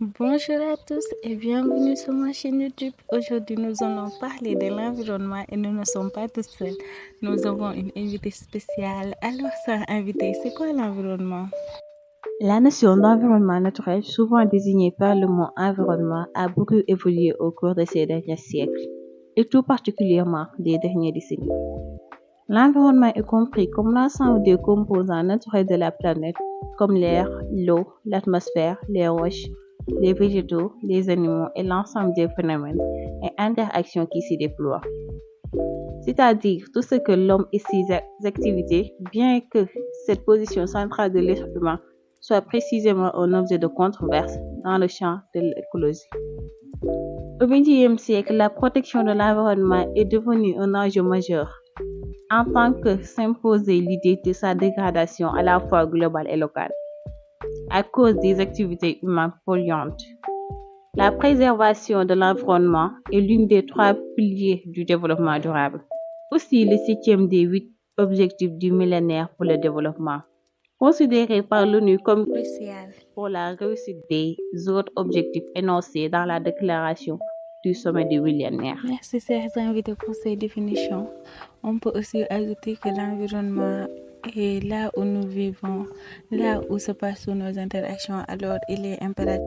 Bonjour à tous et bienvenue sur ma chaîne YouTube. Aujourd'hui, nous allons parler de l'environnement et nous ne sommes pas tous seuls. Nous avons une invitée spéciale. Alors, ça, invitée, c'est quoi l'environnement? La notion d'environnement naturel, souvent désignée par le mot environnement, a beaucoup évolué au cours de ces derniers siècles, et tout particulièrement des dernières décennies. L'environnement est compris comme l'ensemble des composants naturels de la planète, comme l'air, l'eau, l'atmosphère, les roches, les végétaux, les animaux et l'ensemble des phénomènes et interactions qui s'y déploient. C'est-à-dire tout ce que l'homme et ses activités, bien que cette position centrale de l'être humain soit précisément un objet de controverse dans le champ de l'écologie. Au XXe siècle, la protection de l'environnement est devenue un enjeu majeur, en tant que s'imposer l'idée de sa dégradation à la fois globale et locale, à cause des activités humaines polluantes. La préservation de l'environnement est l'une des 3 piliers du développement durable. Aussi le 7e des 8 objectifs du millénaire pour le développement, considéré par l'ONU comme Crucial pour la réussite des autres objectifs énoncés dans la déclaration du sommet du millénaire. Merci, chers invités, pour ces définitions. On peut aussi ajouter que l'environnement est là où nous vivons, là où se passent nos interactions. Alors, il est impératif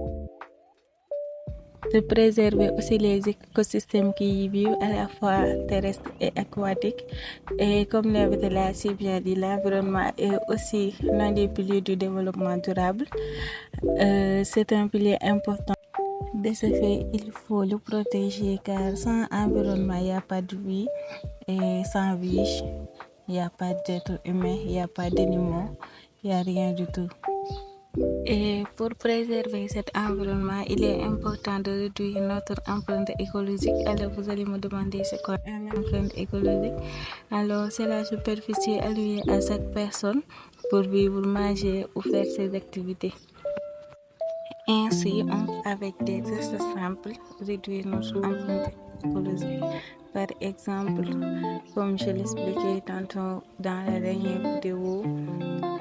de préserver aussi les écosystèmes qui y vivent, à la fois terrestres et aquatiques. Et comme l'invité l'a si bien dit, l'environnement est aussi l'un des piliers du développement durable. C'est un pilier important. De ce fait, il faut le protéger car sans environnement, il n'y a pas de vie. Et sans vie, il n'y a pas d'être humain, il n'y a pas d'animaux, il n'y a rien du tout. Et pour préserver cet environnement, il est important de réduire notre empreinte écologique. Alors vous allez me demander c'est quoi une empreinte écologique? Alors c'est la superficie allouée à chaque personne pour vivre, manger ou faire ses activités. Ainsi, on peut avec des gestes simples réduire notre empreinte écologique. Par exemple, comme je l'expliquais tantôt dans la dernière vidéo,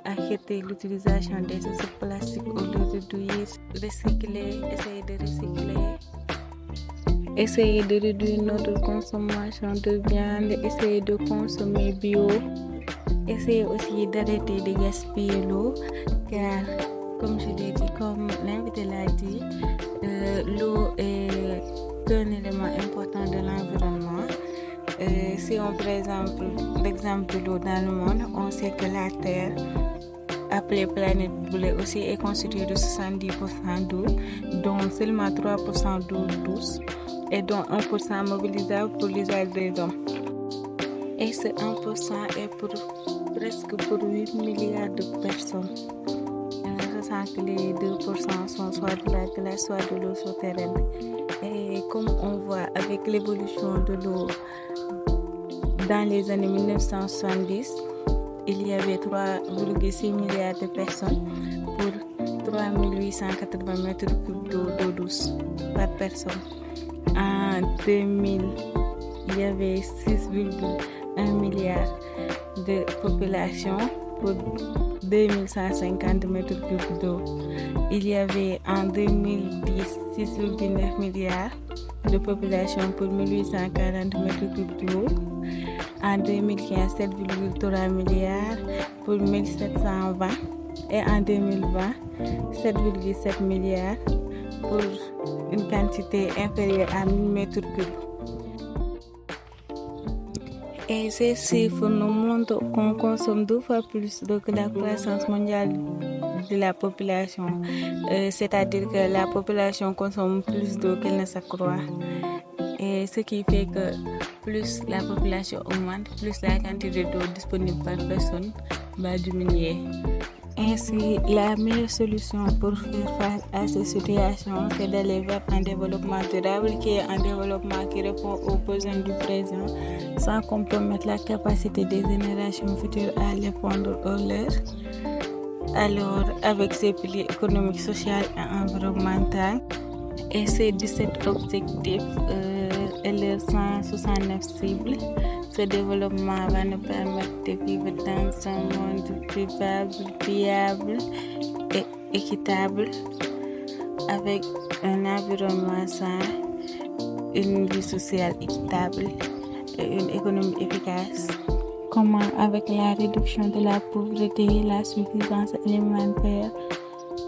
arrêter l'utilisation des gestes plastiques au lieu de réduire, recycler, essayer de réduire notre consommation de viande, essayer de consommer bio, essayer aussi d'arrêter de gaspiller l'eau, car comme je l'ai dit, comme l'invité l'a dit, l'eau est un élément important de l'environnement. Si on prend l'exemple de l'eau dans le monde, on sait que la Terre, appelée planète bleue aussi, est constituée de 70% d'eau, dont seulement 3% d'eau douce et dont 1% mobilisable pour l'usage des hommes. Et ce 1% est presque pour 8 milliards de personnes. Que les 2% sont soit de la glace, soit de l'eau souterraine. Et comme on voit avec l'évolution de l'eau dans les années 1970, il y avait 3,6 milliards de personnes pour 3880 mètres cubes d'eau douce par personne. En 2000, il y avait 6,1 milliards de population pour 2150 mètres cubes d'eau. Il y avait en 2010 6,9 milliards de population pour 1840 mètres cubes d'eau. En 2015, 7,3 milliards pour 1720. Et en 2020, 7,7 milliards pour une quantité inférieure à 1000 mètres cubes. Et ces chiffres nous montrent qu'on consomme 2 fois plus d'eau que la croissance mondiale de la population. C'est-à-dire que la population consomme plus d'eau qu'elle ne s'accroît. Et ce qui fait que plus la population augmente, plus la quantité d'eau disponible par personne va diminuer. Ainsi, la meilleure solution pour faire face à ces situations, c'est d'aller vers un développement durable qui est un développement qui répond aux besoins du présent sans compromettre la capacité des générations futures à répondre aux leurs. Alors, avec ces piliers économiques, sociaux et environnementaux et ces 17 objectifs et leurs 169 cibles, ce développement va nous permettre de vivre dans un monde vivable, viable et équitable avec un environnement sain, une vie sociale équitable et une économie efficace. Comment? Avec la réduction de la pauvreté, la suffisance alimentaire,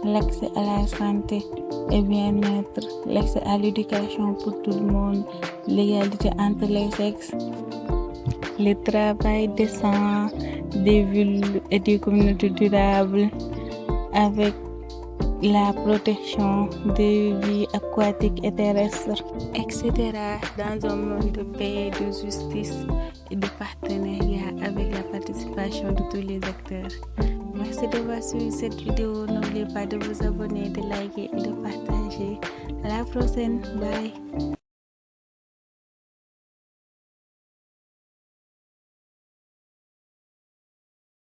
l'accès à la santé et bien-être, l'accès à l'éducation pour tout le monde, l'égalité entre les sexes, le travail décent, des villes et des communautés durables, avec la protection des vies aquatiques et terrestres, etc. dans un monde de paix, de justice et de partenariat avec la participation de tous les acteurs. Merci d'avoir suivi cette vidéo. N'oubliez pas de vous abonner, de liker et de partager. À la prochaine. Bye.